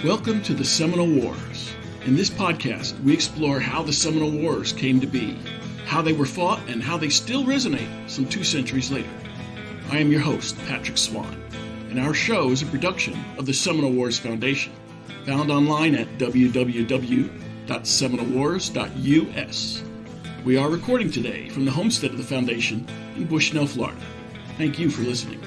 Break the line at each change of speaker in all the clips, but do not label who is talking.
Welcome to the Seminole Wars. In this podcast, we explore how the Seminole Wars came to be, how they were fought, and how they still resonate some 2 centuries later. I am your host, Patrick Swan, and our show is a production of the Seminole Wars Foundation, found online at www.seminolewars.us. We are recording today from the homestead of the Foundation in Bushnell, Florida. Thank you for listening.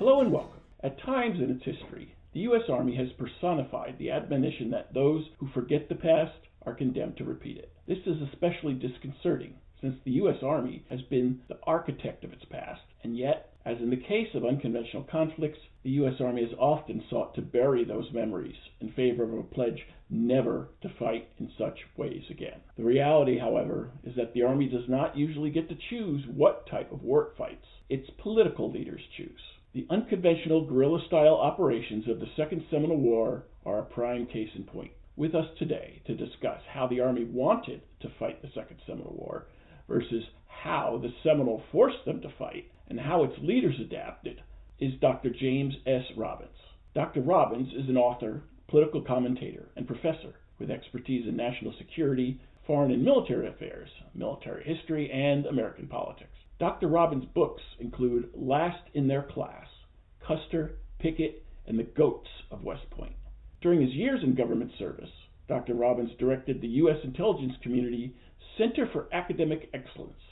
Hello and welcome. At times in its history, the U.S. Army has personified the admonition that those who forget the past are condemned to repeat it. This is especially disconcerting since the U.S. Army has been the architect of its past, and yet, as in the case of unconventional conflicts, the U.S. Army has often sought to bury those memories in favor of a pledge never to fight in such ways again. The reality, however, is that the Army does not usually get to choose what type of war it fights. Its political leaders choose. The unconventional guerrilla-style operations of the Second Seminole War are a prime case in point. With us today to discuss how the Army wanted to fight the Second Seminole War versus how the Seminole forced them to fight and how its leaders adapted is Dr. James S. Robbins. Dr. Robbins is an author, political commentator, and professor with expertise in national security, foreign and military affairs, military history, and American politics. Dr. Robbins' books include Last in Their Class, Custer, Pickett, and the Goats of West Point. During his years in government service, Dr. Robbins directed the U.S. intelligence community Center for Academic Excellence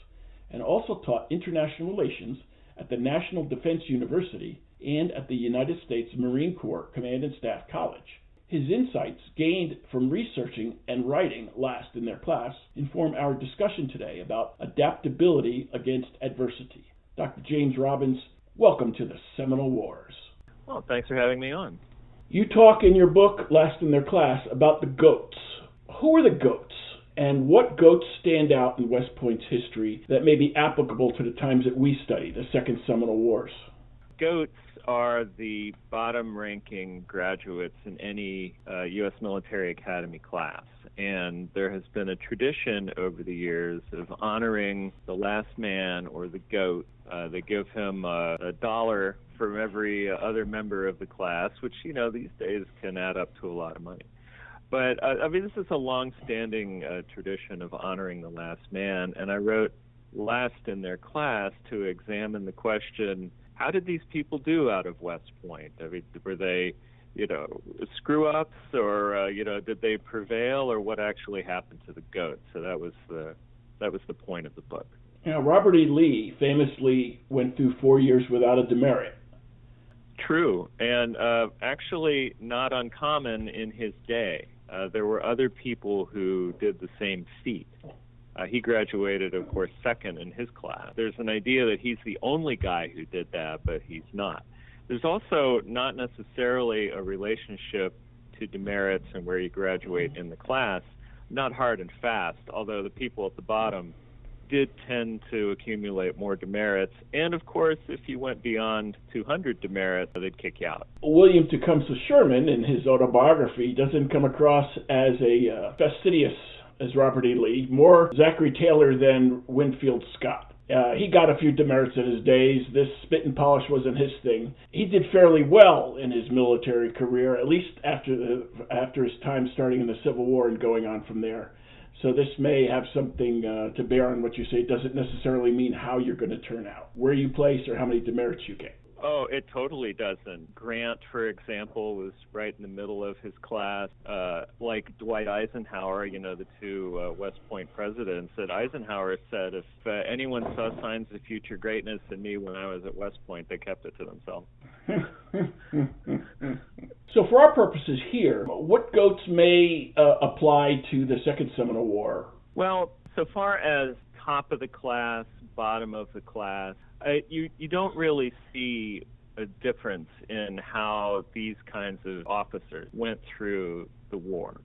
and also taught international relations at the National Defense University and at the United States Marine Corps Command and Staff College. His insights gained from researching and writing Last in Their Class inform our discussion today about adaptability against adversity. Dr. James Robbins, welcome to the Seminole Wars.
Well, thanks for having me on.
You talk in your book, Last in Their Class, about the goats. Who are the goats, and what goats stand out in West Point's history that may be applicable to the times that we study, the Second Seminole Wars?
Goats are the bottom-ranking graduates in any U.S. military academy class. And there has been a tradition over the years of honoring the last man or the goat. They give him $1 from every other member of the class, which, these days can add up to a lot of money. But, this is a long-standing tradition of honoring the last man. And I wrote Last in Their Class to examine the question, how did these people do out of West Point? Were they, screw-ups, or did they prevail, or what actually happened to the goats? So that was the point of the book.
Now, Robert E. Lee famously went through 4 years without a demerit.
True, and actually not uncommon in his day. There were other people who did the same feat. He graduated, of course, second in his class. There's an idea that he's the only guy who did that, but he's not. There's also not necessarily a relationship to demerits and where you graduate in the class, not hard and fast, although the people at the bottom did tend to accumulate more demerits. And, of course, if you went beyond 200 demerits, they'd kick you out.
William Tecumseh Sherman, in his autobiography, doesn't come across as a fastidious as Robert E. Lee, more Zachary Taylor than Winfield Scott. He got a few demerits in his days. This spit and polish wasn't his thing. He did fairly well in his military career, at least after his time starting in the Civil War and going on from there. So this may have something to bear on what you say. It doesn't necessarily mean how you're going to turn out, where you place, or how many demerits you get.
Oh, it totally doesn't. Grant, for example, was right in the middle of his class. Like Dwight Eisenhower, the 2 West Point presidents, that Eisenhower said if anyone saw signs of future greatness in me when I was at West Point, they kept it to themselves.
So for our purposes here, what goats may apply to the Second Seminole War?
Well, so far as top of the class, bottom of the class, you don't really see a difference in how these kinds of officers went through the war,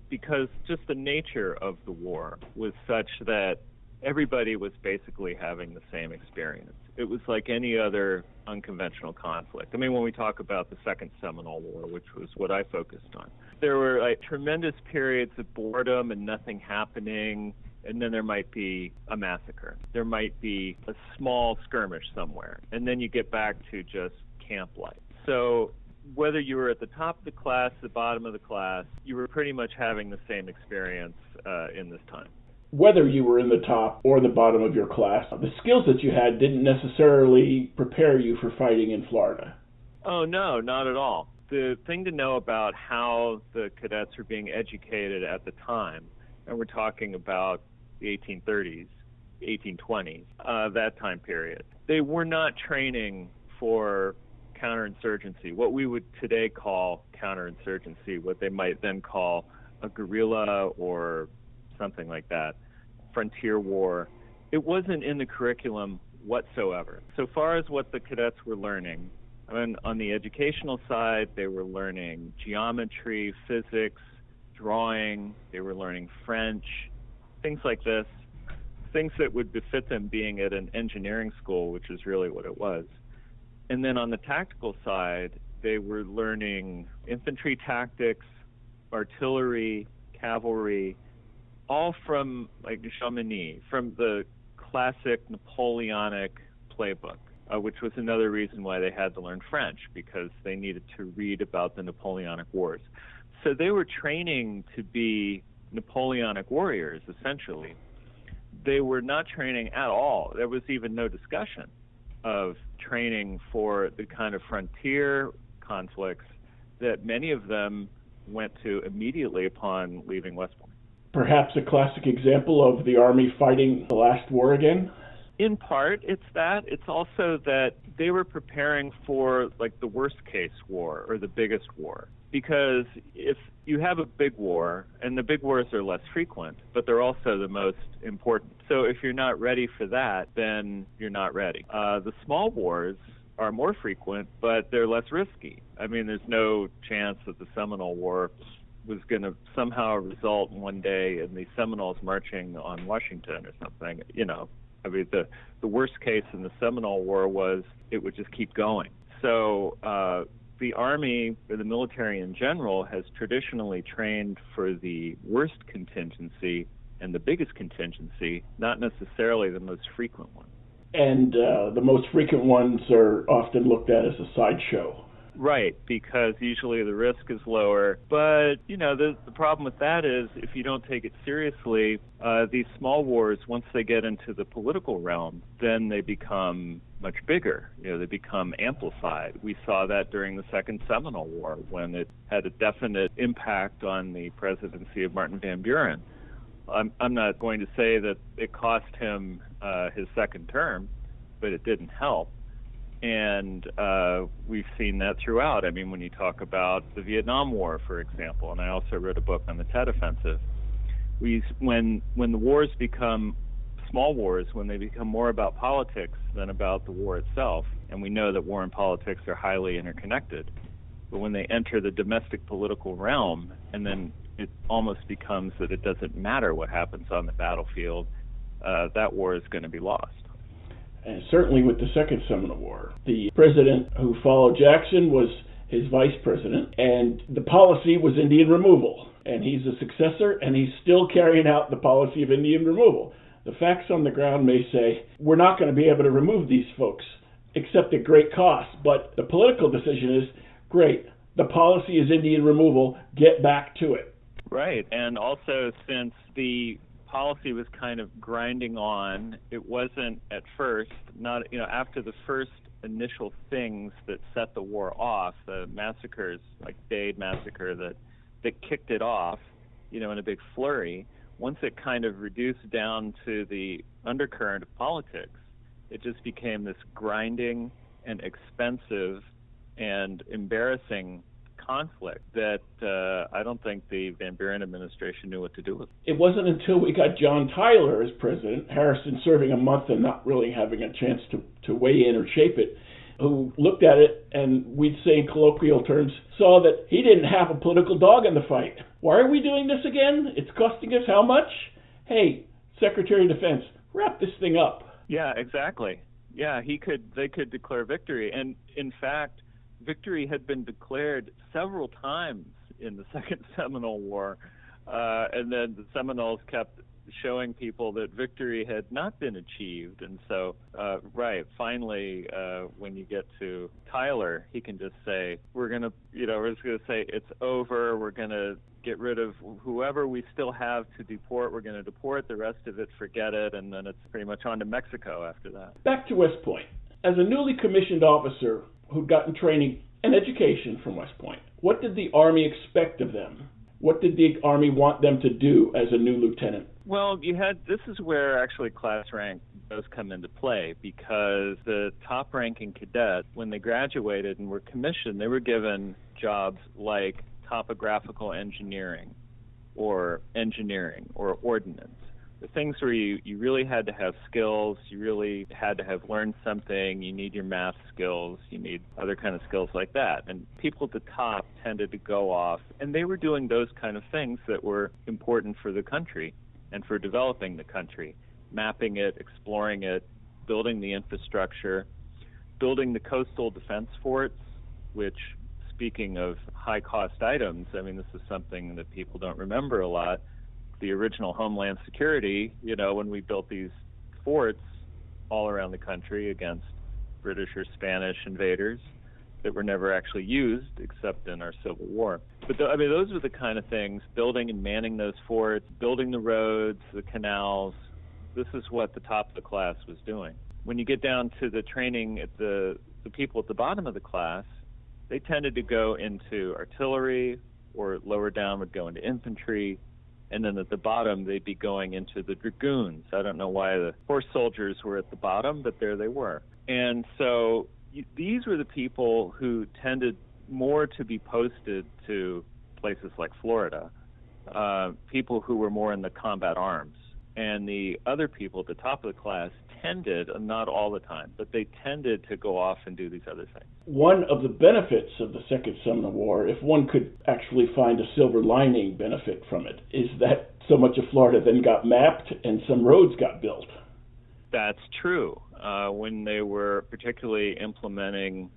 because just the nature of the war was such that everybody was basically having the same experience. It was like any other unconventional conflict. When we talk about the Second Seminole War, which was what I focused on, there were tremendous periods of boredom and nothing happening. And then there might be a massacre. There might be a small skirmish somewhere. And then you get back to just camp life. So whether you were at the top of the class, the bottom of the class, you were pretty much having the same experience in this time.
Whether you were in the top or the bottom of your class, the skills that you had didn't necessarily prepare you for fighting in Florida.
Oh, no, not at all. The thing to know about how the cadets were being educated at the time, and we're talking about the 1830s, 1820s, that time period, they were not training for counterinsurgency, what we would today call counterinsurgency, what they might then call a guerrilla or something like that, frontier war. It wasn't in the curriculum whatsoever. So far as what the cadets were learning, on the educational side, they were learning geometry, physics, drawing, they were learning French, things like this, things that would befit them being at an engineering school, which is really what it was. And then on the tactical side, they were learning infantry tactics, artillery, cavalry, all from like Sherman, from the classic Napoleonic playbook, which was another reason why they had to learn French, because they needed to read about the Napoleonic Wars. So they were training to be Napoleonic warriors, essentially. They were not training at all. There was even no discussion of training for the kind of frontier conflicts that many of them went to immediately upon leaving West Point.
Perhaps a classic example of the Army fighting the last war again?
In part, it's that. It's also that they were preparing for like the worst case war or the biggest war. Because if you have a big war, and the big wars are less frequent, but they're also the most important. So if you're not ready for that, then you're not ready. The small wars are more frequent, but they're less risky. I mean, there's no chance that the Seminole War was going to somehow result one day in the Seminoles marching on Washington or something. You know, I mean, the worst case in the Seminole War was it would just keep going. So the Army, or the military in general, has traditionally trained for the worst contingency and the biggest contingency, not necessarily the most frequent one.
And the most frequent ones are often looked at as a sideshow.
Right, because usually the risk is lower. But, you know, the problem with that is if you don't take it seriously, these small wars, once they get into the political realm, then they become much bigger. You know, they become amplified. We saw that during the Second Seminole War when it had a definite impact on the presidency of Martin Van Buren. I'm not going to say that it cost him his second term, but it didn't help. And we've seen that throughout. I mean, when you talk about the Vietnam War, for example, and I also wrote a book on the Tet Offensive, when the wars become small wars, when they become more about politics than about the war itself, and we know that war and politics are highly interconnected, but when they enter the domestic political realm, and then it almost becomes that it doesn't matter what happens on the battlefield, that war is going to be lost.
And certainly with the Second Seminole War, the president who followed Jackson was his vice president, and the policy was Indian removal. And he's a successor, and he's still carrying out the policy of Indian removal. The facts on the ground may say, we're not going to be able to remove these folks, except at great cost. But the political decision is, great, the policy is Indian removal, get back to it.
Right, and also since the policy was kind of grinding on, it wasn't at first, not, you know, after the first initial things that set the war off, the massacres, like Dade massacre that kicked it off, you know, in a big flurry, once it kind of reduced down to the undercurrent of politics, it just became this grinding and expensive and embarrassing conflict that I don't think the Van Buren administration knew what to do with.
It wasn't until we got John Tyler as president, Harrison serving a month and not really having a chance to weigh in or shape it, who looked at it and, we'd say in colloquial terms, saw that he didn't have a political dog in the fight. Why are we doing this again? It's costing us how much? Hey, Secretary of Defense, wrap this thing up.
Yeah, exactly. Yeah, they could declare victory. And in fact, victory had been declared several times in the Second Seminole War, and then the Seminoles kept showing people that victory had not been achieved. And so, finally, when you get to Tyler, he can just say, we're just going to say it's over. We're going to get rid of whoever we still have to deport. We're going to deport the rest of it, forget it, and then it's pretty much on to Mexico after that.
Back to West Point. As a newly commissioned officer who'd gotten training and education from West Point, what did the Army expect of them? What did the Army want them to do as a new lieutenant?
Well, this is where actually class rank does come into play, because the top-ranking cadet, when they graduated and were commissioned, they were given jobs like topographical engineering or ordnance. The things where you really had to have skills, you really had to have learned something, you need your math skills, you need other kind of skills like that. And people at the top tended to go off, and they were doing those kind of things that were important for the country and for developing the country, mapping it, exploring it, building the infrastructure, building the coastal defense forts, which, speaking of high-cost items, I mean, this is something that people don't remember a lot. The original Homeland Security, when we built these forts all around the country against British or Spanish invaders that were never actually used except in our Civil War. But those were the kind of things, building and manning those forts, building the roads, the canals. This is what the top of the class was doing. When you get down to the training at the people at the bottom of the class, they tended to go into artillery, or lower down would go into infantry, and then at the bottom they'd be going into the dragoons. I don't know why the horse soldiers were at the bottom, but there they were. And so these were the people who tended more to be posted to places like Florida, people who were more in the combat arms. And the other people at the top of the class tended, not all the time, but they tended to go off and do these other things.
One of the benefits of the Second Seminole War, if one could actually find a silver lining benefit from it, is that so much of Florida then got mapped and some roads got built.
That's true. When they were particularly implementing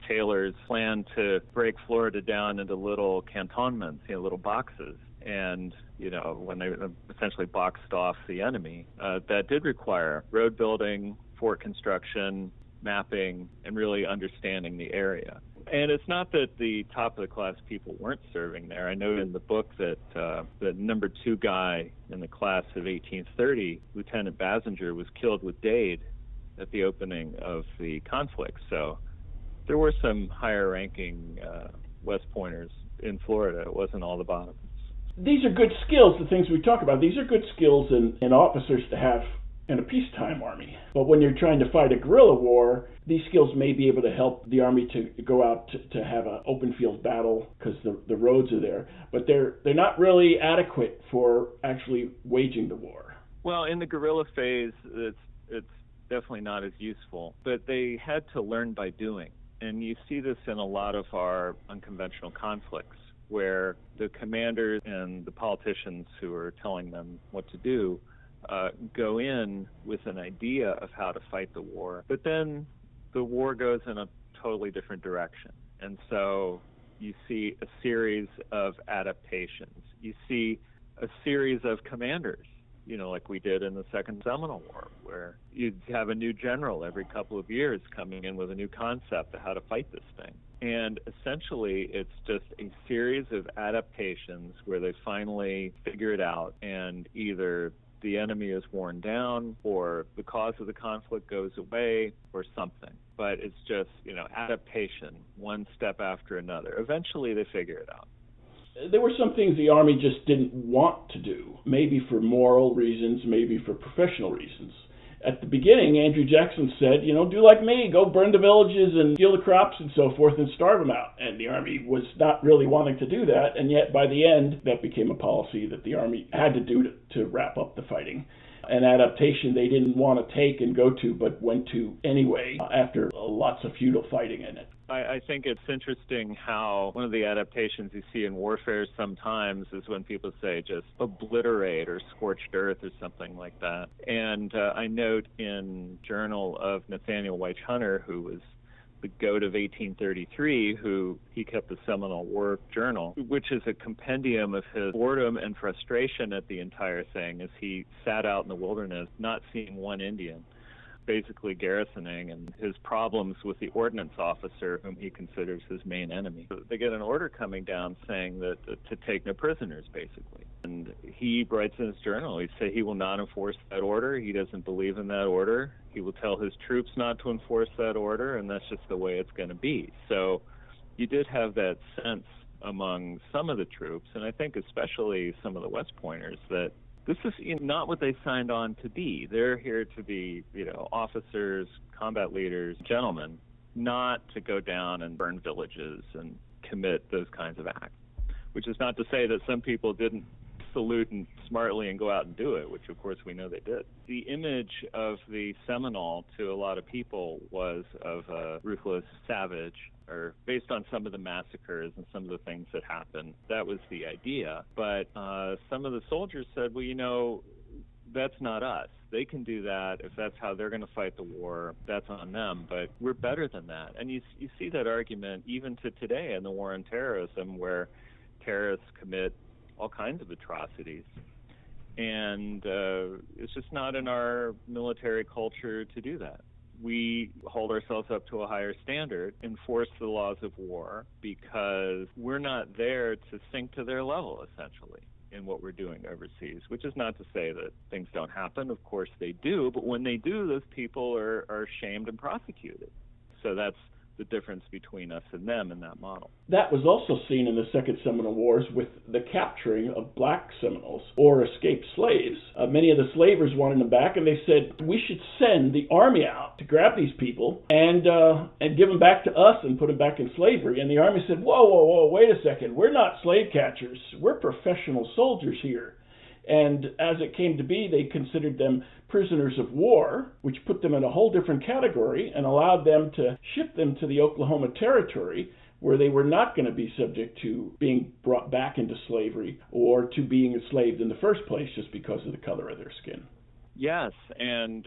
Taylor's plan to break Florida down into little cantonments, little boxes, and when they essentially boxed off the enemy, that did require road building, fort construction, mapping, and really understanding the area. And it's not that the top of the class people weren't serving there. I noted in the book that the number 2 guy in the class of 1830, Lieutenant Basinger, was killed with Dade at the opening of the conflict. So there were some higher-ranking West Pointers in Florida. It wasn't all the bottoms.
These are good skills, the things we talk about. These are good skills in officers to have in a peacetime army. But when you're trying to fight a guerrilla war, these skills may be able to help the army to go out to have an open field battle because the roads are there. But they're not really adequate for actually waging the war.
Well, in the guerrilla phase, it's definitely not as useful. But they had to learn by doing. And you see this in a lot of our unconventional conflicts, where the commanders and the politicians who are telling them what to do go in with an idea of how to fight the war, but then the war goes in a totally different direction. And so you see a series of adaptations. You see a series of commanders, like we did in the Second Seminole War, where you'd have a new general every couple of years coming in with a new concept of how to fight this thing. And essentially, it's just a series of adaptations where they finally figure it out, and either the enemy is worn down, or the cause of the conflict goes away, or something. But it's just, adaptation, one step after another. Eventually, they figure it out.
There were some things the Army just didn't want to do, maybe for moral reasons, maybe for professional reasons. At the beginning, Andrew Jackson said, do like me, go burn the villages and steal the crops and so forth and starve them out. And the Army was not really wanting to do that, and yet by the end, that became a policy that the Army had to do to wrap up the fighting. An adaptation they didn't want to take and go to, but went to anyway after lots of futile fighting in it.
I think it's interesting how one of the adaptations you see in warfare sometimes is when people say just obliterate or scorched earth or something like that. And I note in Journal of Nathaniel Weichhunter, who was the goat of 1833, who he kept the Seminole War journal, which is a compendium of his boredom and frustration at the entire thing as he sat out in the wilderness, not seeing one Indian, basically garrisoning, and his problems with the ordnance officer, whom he considers his main enemy. So they get an order coming down saying that to take no prisoners, basically. And he writes in his journal, he said he will not enforce that order. He doesn't believe in that order. He will tell his troops not to enforce that order, and that's just the way it's going to be. So you did have that sense among some of the troops, and I think especially some of the West Pointers, that this is not what they signed on to be. They're here to be, officers, combat leaders, gentlemen, not to go down and burn villages and commit those kinds of acts. Which is not to say that some people didn't salute and smartly and go out and do it, which of course we know they did. The image of the Seminole to a lot of people was of a ruthless savage, or based on some of the massacres and some of the things that happened. That was the idea. But some of the soldiers said, well, that's not us. They can do that. If that's how they're going to fight the war, that's on them. But we're better than that. And you see that argument even to today in the war on terrorism, where terrorists commit all kinds of atrocities. And it's just not in our military culture to do that. We hold ourselves up to a higher standard, enforce the laws of war, because we're not there to sink to their level, essentially, in what we're doing overseas, which is not to say that things don't happen. Of course they do, but when they do, those people are shamed and prosecuted. So that's the difference between us and them in that model.
That was also seen in the Second Seminole Wars with the capturing of black Seminoles or escaped slaves. Many of the slavers wanted them back, and they said, we should send the army out to grab these people and give them back to us and put them back in slavery. And the army said, whoa, wait a second. We're not slave catchers. We're professional soldiers here. And as it came to be, they considered them prisoners of war, which put them in a whole different category and allowed them to ship them to the Oklahoma Territory, where they were not going to be subject to being brought back into slavery or to being enslaved in the first place just because of the color of their skin.
Yes, and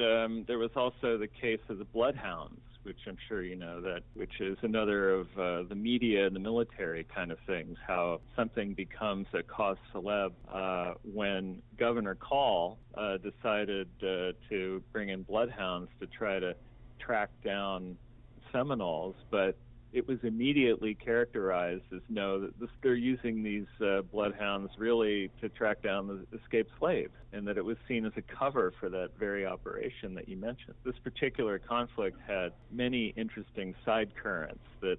there was also the case of the Bloodhounds, which I'm sure you know, which is another of the media and the military kind of things, how something becomes a cause célèbre when Governor Call decided to bring in Bloodhounds to try to track down Seminoles, but it was immediately characterized as they're using these bloodhounds really to track down the escaped slaves, and that it was seen as a cover for that very operation that you mentioned. This particular conflict had many interesting side currents that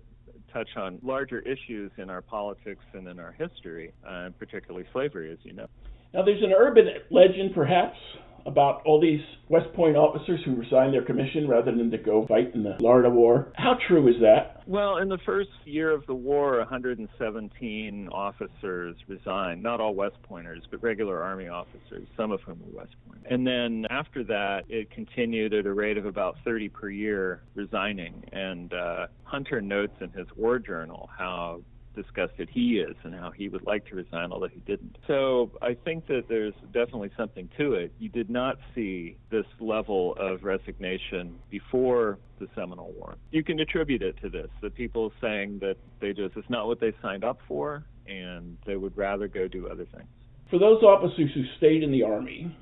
touch on larger issues in our politics and in our history, and particularly slavery, as you know.
Now, there's an urban legend, perhaps, about all these West Point officers who resigned their commission rather than to go fight in the Florida War. How true is that?
Well, in the first year of the war, 117 officers resigned. Not all West Pointers, but regular Army officers, some of whom were West Point. And then after that, it continued at a rate of about 30 per year resigning. And Hunter notes in his war journal how disgusted he is and how he would like to resign, although he didn't. So I think that there's definitely something to it. You did not see this level of resignation before the Seminole War. You can attribute it to this, the people saying that it's not what they signed up for, and they would rather go do other things.
For those officers who stayed in the Army,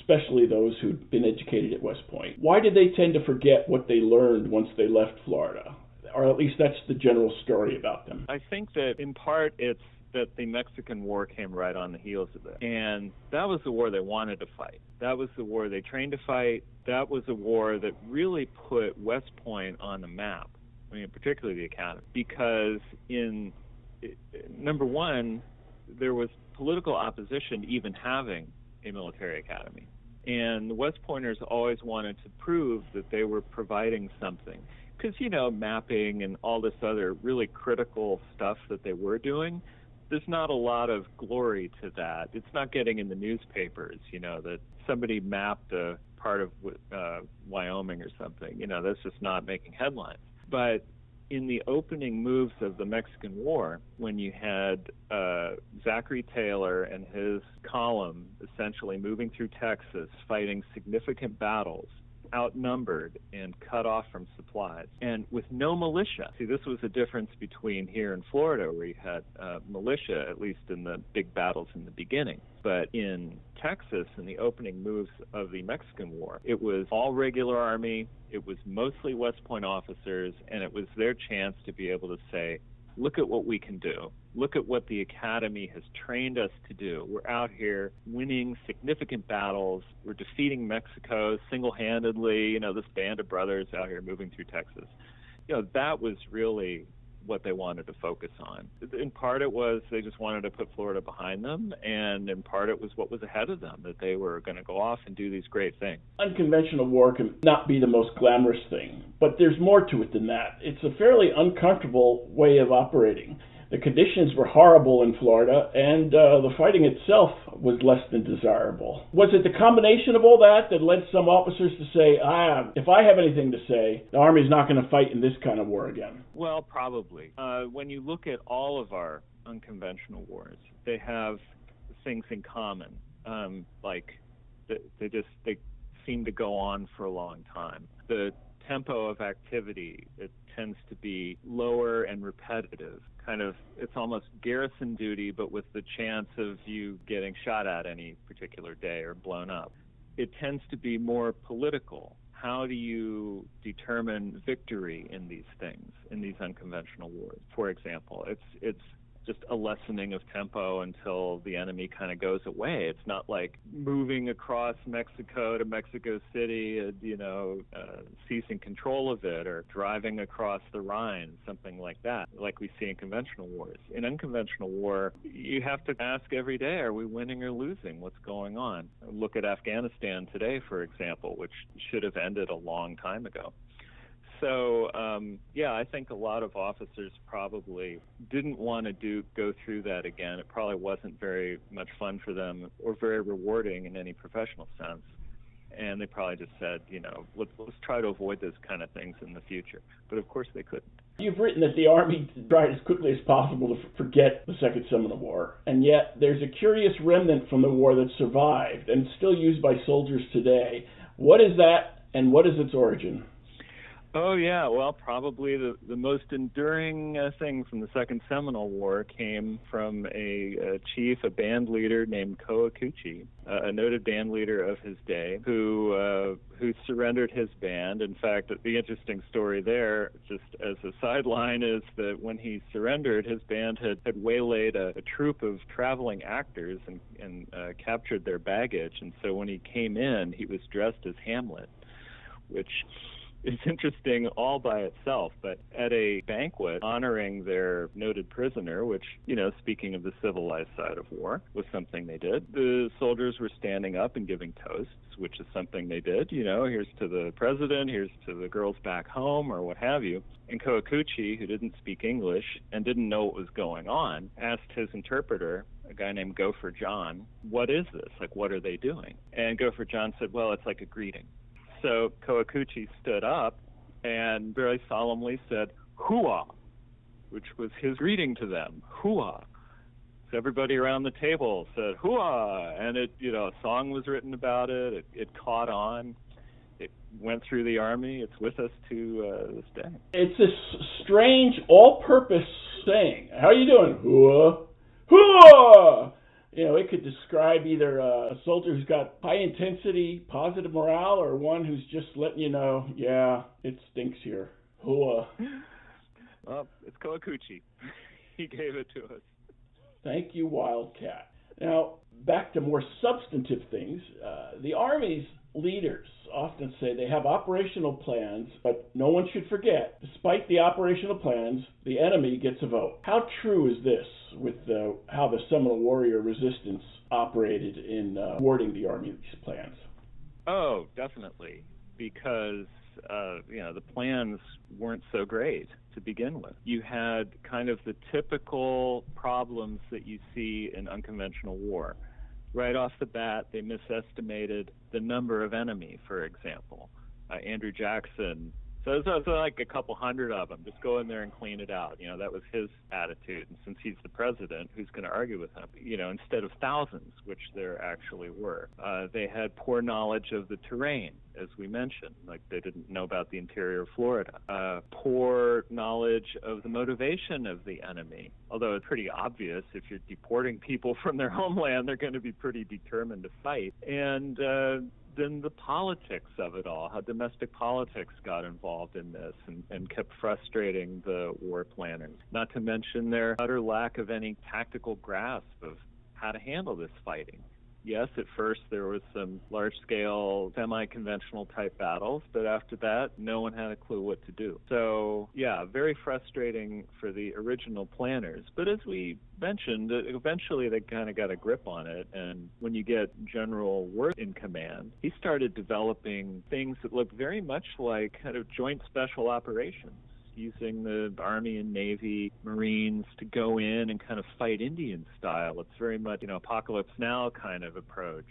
especially those who'd been educated at West Point, why did they tend to forget what they learned once they left Florida? Or at least that's the general story about them.
I think that in part it's that the Mexican War came right on the heels of it. And that was the war they wanted to fight. That was the war they trained to fight. That was a war that really put West Point on the map, particularly the academy. Because number one, there was political opposition to even having a military academy. And the West Pointers always wanted to prove that they were providing something. Because, mapping and all this other really critical stuff that they were doing, there's not a lot of glory to that. It's not getting in the newspapers, that somebody mapped a part of Wyoming or something. That's just not making headlines. But in the opening moves of the Mexican War, when you had Zachary Taylor and his column essentially moving through Texas, fighting significant battles, outnumbered and cut off from supplies, and with no militia. See, this was a difference between here in Florida, where you had militia, at least in the big battles in the beginning. But in Texas, in the opening moves of the Mexican War, it was all regular army, it was mostly West Point officers, and it was their chance to be able to say, look at what we can do. Look at what the academy has trained us to do. We're out here winning significant battles. We're defeating Mexico single-handedly. This band of brothers out here moving through Texas. That was really what they wanted to focus on. In part, it was they just wanted to put Florida behind them, and in part, it was what was ahead of them, that they were going to go off and do these great things.
Unconventional war can not be the most glamorous thing, but there's more to it than that. It's a fairly uncomfortable way of operating. The conditions were horrible in Florida, and the fighting itself was less than desirable. Was it the combination of all that led some officers to say, if I have anything to say, the Army's not going to fight in this kind of war again?
Well, probably. When you look at all of our unconventional wars, they have things in common, like they seem to go on for a long time. The tempo of activity, it tends to be lower and repetitive. It's almost garrison duty, but with the chance of you getting shot at any particular day or blown up. It tends to be more political. How do you determine victory in these things, in these unconventional wars? For example, it's just a lessening of tempo until the enemy kind of goes away. It's not like moving across Mexico to Mexico City and, seizing control of it, or driving across the Rhine, something like that, like we see in conventional wars. In unconventional war, you have to ask every day, are we winning or losing? What's going on? Look at Afghanistan today, for example, which should have ended a long time ago. So, I think a lot of officers probably didn't want to go through that again. It probably wasn't very much fun for them or very rewarding in any professional sense. And they probably just said, let's try to avoid those kind of things in the future. But of course they couldn't.
You've written that the Army tried as quickly as possible to forget the Second Seminole War, and yet there's a curious remnant from the war that survived and still used by soldiers today. What is that, and what is its origin?
Oh, yeah. Well, probably the most enduring thing from the Second Seminole War came from a chief, a band leader named Coacucci, a noted band leader of his day, who surrendered his band. In fact, the interesting story there, just as a sideline, is that when he surrendered, his band had waylaid a troupe of traveling actors and captured their baggage. And so when he came in, he was dressed as Hamlet, which is interesting all by itself. But at a banquet honoring their noted prisoner, which, speaking of the civilized side of war, was something they did, the soldiers were standing up and giving toasts, which is something they did. Here's to the president, here's to the girls back home, or what have you. And Coacucci, who didn't speak English and didn't know what was going on, asked his interpreter, a guy named Gopher John, what is this? Like, what are they doing? And Gopher John said, well, it's like a greeting. So Coacucci stood up and very solemnly said, "Hooah," which was his greeting to them, "Hooah." So everybody around the table said, "Hooah," and a song was written about it. It caught on. It went through the Army. It's with us to this day.
It's this strange, all-purpose saying. How are you doing? Hooah. Hooah! It could describe either a soldier who's got high-intensity, positive morale, or one who's just letting you know, yeah, it stinks here. Hooah.
Well, it's Coacucci. He gave it to us.
Thank you, Wildcat. Now, back to more substantive things. The Army's leaders often say they have operational plans, but no one should forget, despite the operational plans, the enemy gets a vote. How true is this with how the Seminole Warrior Resistance operated in thwarting the Army's plans?
Oh, definitely, because the plans weren't so great to begin with. You had kind of the typical problems that you see in unconventional war. Right off the bat, they misestimated the number of enemy, for example. Andrew Jackson So there's like a couple hundred of them. Just go in there and clean it out. That was his attitude. And since he's the president, who's going to argue with him? Instead of thousands, which there actually were. They had poor knowledge of the terrain, as we mentioned. Like they didn't know about the interior of Florida. Poor knowledge of the motivation of the enemy. Although it's pretty obvious if you're deporting people from their homeland, they're going to be pretty determined to fight. And then the politics of it all, how domestic politics got involved in this and kept frustrating the war planners. Not to mention their utter lack of any tactical grasp of how to handle this fighting. Yes, at first there was some large-scale, semi-conventional type battles, but after that, no one had a clue what to do. So, yeah, very frustrating for the original planners. But as we mentioned, eventually they kind of got a grip on it, and when you get General Worth in command, he started developing things that look very much like kind of joint special operations, using the Army and Navy, Marines to go in and kind of fight Indian style. It's very much, Apocalypse Now kind of approach.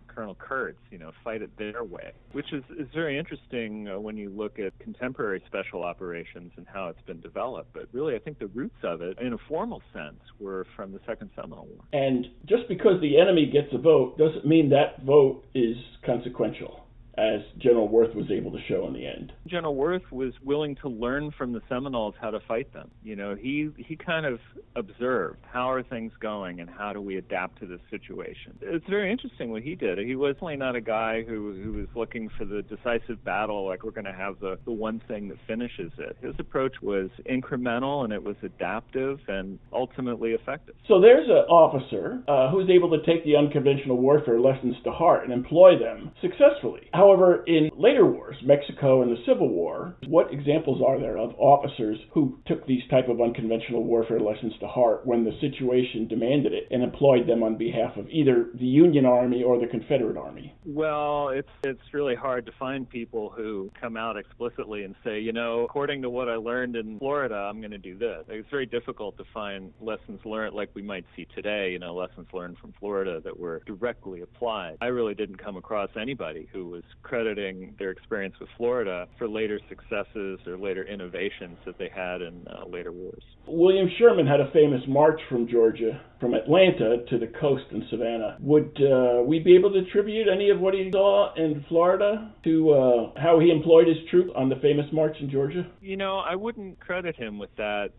Colonel Kurtz, fight it their way, which is very interesting when you look at contemporary special operations and how it's been developed. But really, I think the roots of it, in a formal sense, were from the Second Seminole War.
And just because the enemy gets a vote doesn't mean that vote is consequential, as General Worth was able to show in the end.
General Worth was willing to learn from the Seminoles how to fight them. He kind of observed how are things going and how do we adapt to this situation. It's very interesting what he did. He was definitely not a guy who was looking for the decisive battle, like we're going to have the one thing that finishes it. His approach was incremental and it was adaptive and ultimately effective.
So there's an officer who's able to take the unconventional warfare lessons to heart and employ them successfully. However, in later wars, Mexico and the Civil War, what examples are there of officers who took these type of unconventional warfare lessons to heart when the situation demanded it and employed them on behalf of either the Union Army or the Confederate Army?
Well, it's really hard to find people who come out explicitly and say, according to what I learned in Florida, I'm going to do this. It's very difficult to find lessons learned like we might see today, lessons learned from Florida that were directly applied. I really didn't come across anybody who was crediting their experience with Florida for later successes or later innovations that they had in later wars.
William Sherman had a famous march from Georgia, from Atlanta to the coast in Savannah. Would we be able to attribute any of what he saw in Florida to how he employed his troops on the famous march in Georgia?
I wouldn't credit him with that,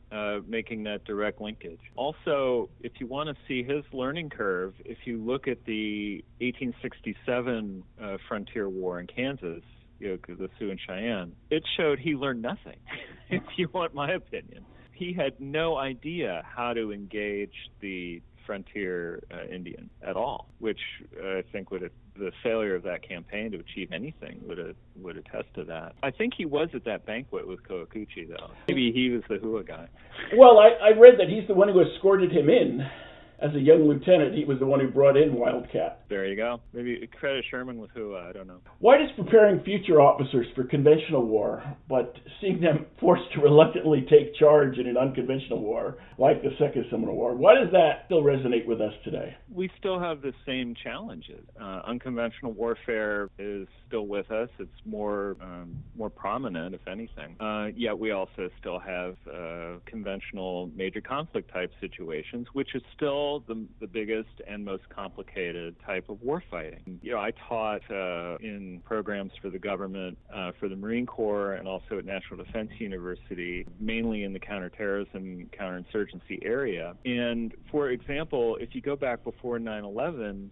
making that direct linkage. Also, if you want to see his learning curve, if you look at the 1867 frontier war in Kansas, the Sioux and Cheyenne, it showed he learned nothing, if you want my opinion. He had no idea how to engage the frontier Indian at all, which I think the failure of that campaign to achieve anything would attest to that. I think he was at that banquet with Coacucci, though. Maybe he was the Hua guy.
Well, I read that he's the one who escorted him in. As a young lieutenant, he was the one who brought in Wildcat.
There you go. Maybe credit Sherman with Hua, I don't know.
Why does preparing future officers for conventional war, but seeing them forced to reluctantly take charge in an unconventional war, like the Second Seminole War, why does that still resonate with us today?
We still have the same challenges. Unconventional warfare is still with us. It's more prominent, if anything. Yet we also still have conventional major conflict type situations, which is still the biggest and most complicated type of warfighting. I taught in programs for the government, for the Marine Corps, and also at National Defense University, mainly in the counterterrorism, counterinsurgency area. And for example, if you go back before 9/11,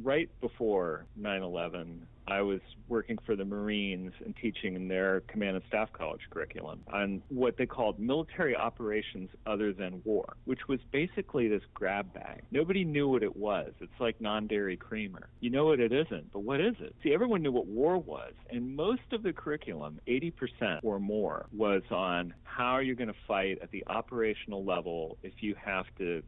right before 9/11, I was working for the Marines and teaching in their command and staff college curriculum on what they called military operations other than war, which was basically this grab bag. Nobody knew what it was. It's like non-dairy creamer. You know what it isn't, but what is it? See, everyone knew what war was, and most of the curriculum, 80% or more, was on how you're going to fight at the operational level if you have to,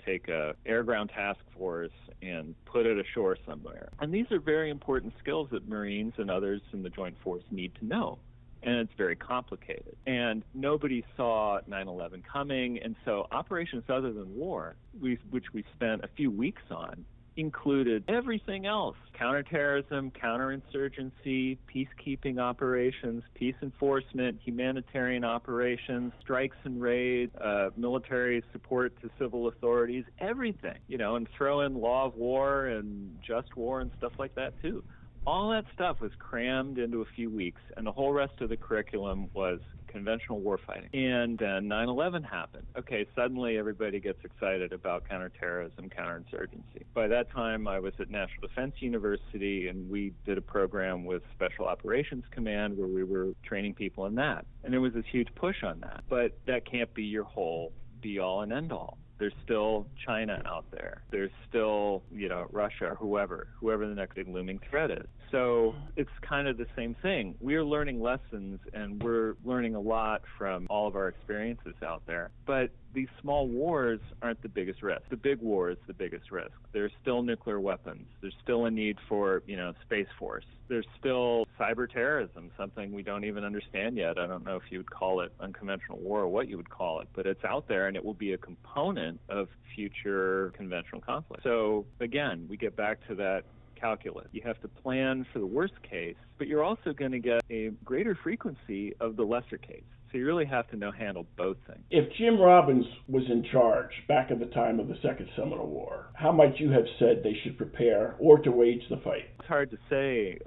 take a air-ground task force and put it ashore somewhere. And these are very important skills that Marines and others in the Joint Force need to know. And it's very complicated. And nobody saw 9/11 coming. And so operations other than war, which we spent a few weeks on included everything else: counterterrorism, counterinsurgency, peacekeeping operations, peace enforcement, humanitarian operations, strikes and raids, military support to civil authorities, everything, and throw in law of war and just war and stuff like that too. All that stuff was crammed into a few weeks, and the whole rest of the curriculum was conventional warfighting. And 9/11 happened. Okay, suddenly everybody gets excited about counterterrorism, counterinsurgency. By that time, I was at National Defense University, and we did a program with Special Operations Command where we were training people in that. And there was this huge push on that. But that can't be your whole be-all and end-all. There's still China out there. There's still, Russia, whoever the next big looming threat is. So it's kind of the same thing. We're learning lessons, and we're learning a lot from all of our experiences out there. But these small wars aren't the biggest risk. The big war is the biggest risk. There's still nuclear weapons. There's still a need for, Space Force. There's still cyber terrorism, something we don't even understand yet. I don't know if you would call it unconventional war or what you would call it, but it's out there, and it will be a component of future conventional conflict. So again, we get back to that calculus. You have to plan for the worst case, but you're also going to get a greater frequency of the lesser case. So you really have to handle both things.
If Jim Robbins was in charge back at the time of the Second Seminole War, how might you have said they should prepare or to wage the fight?
It's hard to say.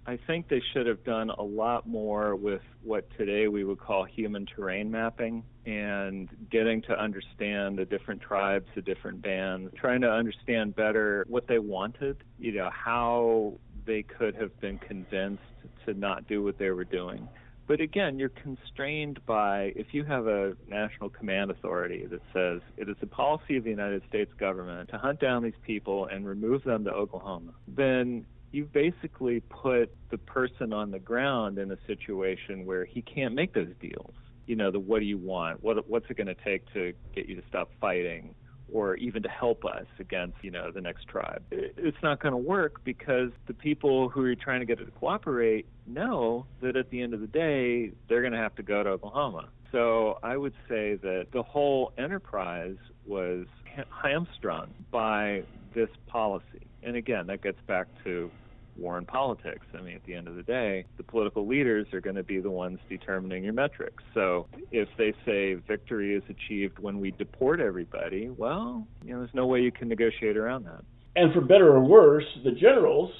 I think they should have done a lot more with what today we would call human terrain mapping, and getting to understand the different tribes, the different bands, trying to understand better what they wanted, how they could have been convinced to not do what they were doing. But again, you're constrained by, if you have a national command authority that says it is the policy of the United States government to hunt down these people and remove them to Oklahoma, then you've basically put the person on the ground in a situation where he can't make those deals. What do you want? What's it going to take to get you to stop fighting, or even to help us against, the next tribe? It's not going to work, because the people who are trying to get it to cooperate know that at the end of the day, they're going to have to go to Oklahoma. So I would say that the whole enterprise was hamstrung by this policy. And again, that gets back to war and politics. I mean, at the end of the day, the political leaders are going to be the ones determining your metrics. So if they say victory is achieved when we deport everybody, well, there's no way you can negotiate around that.
And for better or worse, the generals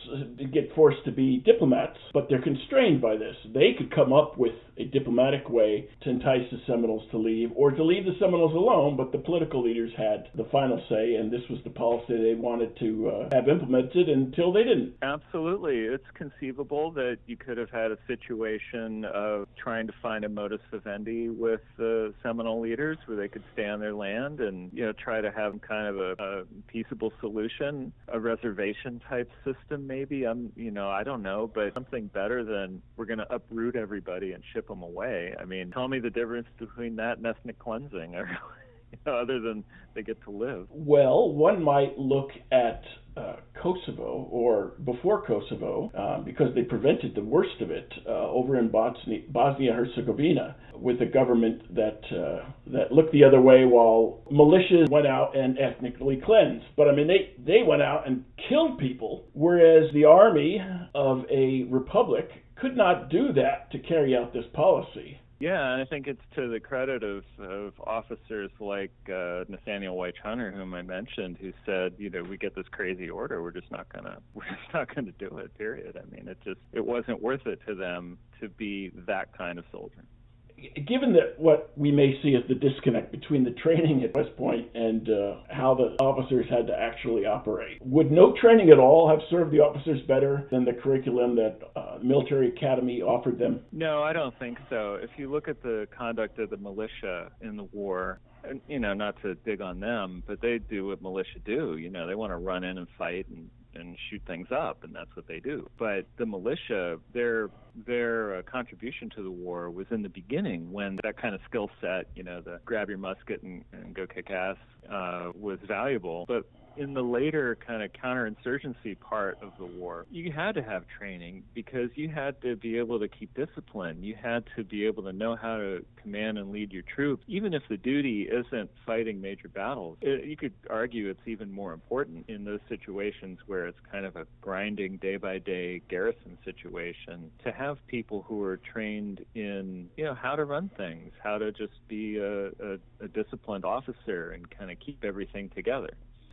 get forced to be diplomats, but they're constrained by this. They could come up with a diplomatic way to entice the Seminoles to leave, or to leave the Seminoles alone, but the political leaders had the final say, and this was the policy they wanted to have implemented until they didn't.
Absolutely. It's conceivable that you could have had a situation of trying to find a modus vivendi with the Seminole leaders where they could stay on their land and, try to have kind of a peaceable solution. A reservation type system, maybe. I don't know, but something better than we're going to uproot everybody and ship them away. I mean, tell me the difference between that and ethnic cleansing, other than they get to live.
Well, one might look at Kosovo, or before Kosovo, because they prevented the worst of it over in Bosnia-Herzegovina, with a government that looked the other way while militias went out and ethnically cleansed. But I mean, they went out and killed people, whereas the army of a republic could not do that to carry out this policy.
Yeah, and I think it's to the credit of officers like Nathaniel Weichhunter, whom I mentioned, who said, we get this crazy order, we're just not gonna do it. Period. I mean, it wasn't worth it to them to be that kind of soldier.
Given that what we may see as the disconnect between the training at West Point and how the officers had to actually operate, would no training at all have served the officers better than the curriculum that the military academy offered them?
No, I don't think so. If you look at the conduct of the militia in the war, not to dig on them, but they do what militia do. They want to run in and fight and shoot things up, and that's what they do. But the militia, their contribution to the war was in the beginning, when that kind of skill set, the grab your musket and go kick ass, was valuable. But in the later kind of counterinsurgency part of the war, you had to have training because you had to be able to keep discipline. You had to be able to know how to command and lead your troops. Even if the duty isn't fighting major battles, you could argue it's even more important in those situations where it's kind of a grinding day-by-day garrison situation to have people who are trained in, how to run things, how to just be a disciplined officer and kind of keep everything together.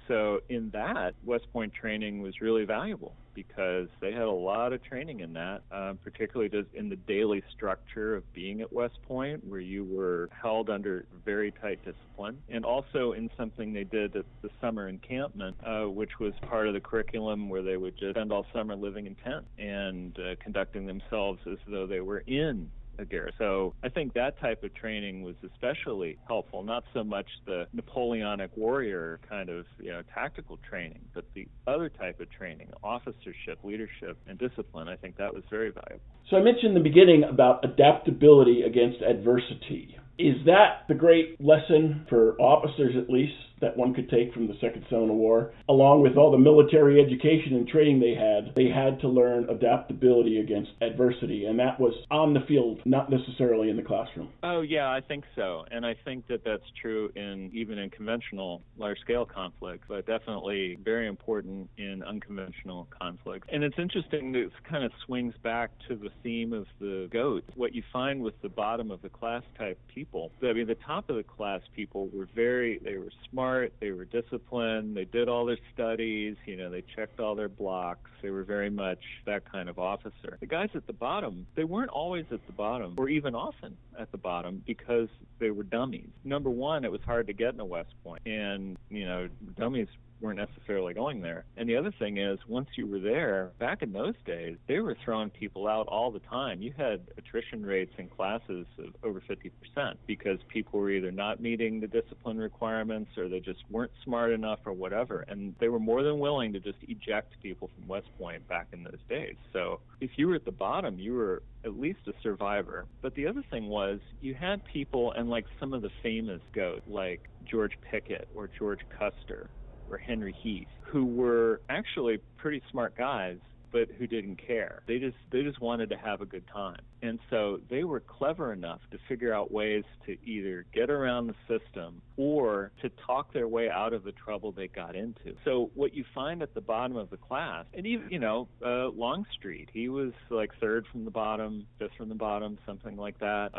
So in that, West Point training was really valuable because they had a lot of training in that, particularly just in the daily structure of being at West Point, where you were held under very tight discipline, and also in something they did at the summer encampment, which was part of the curriculum where they would just spend all summer living in tents and conducting themselves as though they were in a garrison. So I think that type of training was especially helpful, not so much the Napoleonic warrior kind of tactical training, but the other type of training, officership, leadership, and discipline. I think that was very valuable.
So I mentioned in the beginning about adaptability against adversity. Is that the great lesson for officers, at least, that one could take from the Second Seminole War? Along with all the military education and training they had to learn adaptability against adversity, and that was on the field, not necessarily in the classroom.
Oh, yeah, I think so. And I think that that's true even in conventional large-scale conflicts, but definitely very important in unconventional conflicts. And it's interesting, this kind of swings back to the theme of the GOAT. What you find with the bottom of the class type people, the top of the class people they were smart, they were disciplined, they did all their studies, they checked all their blocks, they were very much that kind of officer. The guys at the bottom, they weren't always at the bottom, or even often at the bottom, because they were dummies. Number one, it was hard to get in a West Point, and, dummies weren't necessarily going there. And the other thing is, once you were there, back in those days, they were throwing people out all the time. You had attrition rates in classes of over 50% because people were either not meeting the discipline requirements or they just weren't smart enough or whatever. And they were more than willing to just eject people from West Point back in those days. So if you were at the bottom, you were at least a survivor. But the other thing was, you had people, and like some of the famous GOAT, like George Pickett or George Custer, or Henry Heath, who were actually pretty smart guys, but who didn't care. They just wanted to have a good time. And so they were clever enough to figure out ways to either get around the system or to talk their way out of the trouble they got into. So what you find at the bottom of the class, and even, Longstreet, he was like third from the bottom, fifth from the bottom, something like that.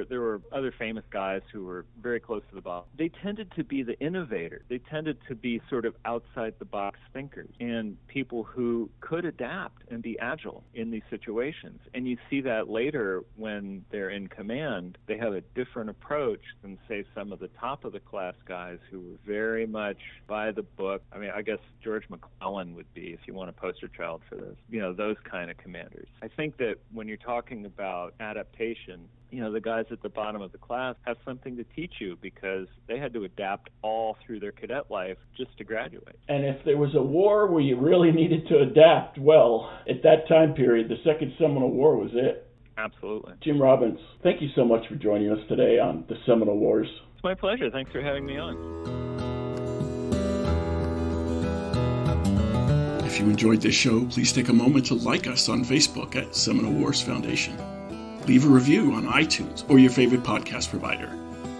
There were other famous guys who were very close to the bottom. They tended to be the innovators. They tended to be sort of outside the box thinkers and people who could adapt and be agile in these situations. And you see that later when they're in command. They have a different approach than, say, some of the top of the class guys who were very much by the book. I guess George McClellan would be, if you want a poster child for this, those kind of commanders. I think that when you're talking about adaptation, the guys at the bottom of the class have something to teach you because they had to adapt all through their cadet life just to graduate.
And if there was a war where you really needed to adapt, well, at that time period, the Second Seminole War was it.
Absolutely.
Jim Robbins, thank you so much for joining us today on the Seminole Wars.
It's my pleasure. Thanks for having me on.
If you enjoyed this show, please take a moment to like us on Facebook at Seminole Wars Foundation. Leave a review on iTunes or your favorite podcast provider.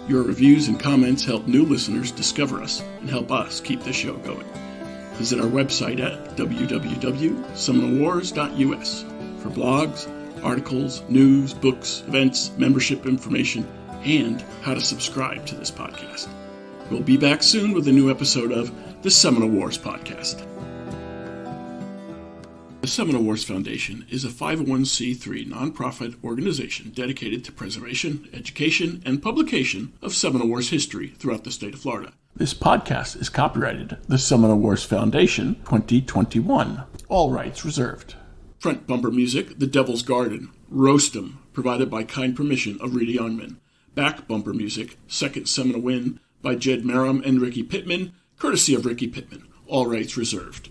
Your reviews and comments help new listeners discover us and help us keep the show going. Visit our website at www.seminolewars.us for blogs, articles, news, books, events, membership information, and how to subscribe to this podcast. We'll be back soon with a new episode of the Seminole Wars Podcast. The Seminole Wars Foundation is a 501c3 nonprofit organization dedicated to preservation, education, and publication of Seminole Wars history throughout the state of Florida. This podcast is copyrighted the Seminole Wars Foundation 2021. All rights reserved. Front bumper music, The Devil's Garden, Roast 'em, provided by kind permission of Reedy Youngman. Back bumper music, Second Seminole Win, by Jed Merrim and Ricky Pittman, courtesy of Ricky Pittman. All rights reserved.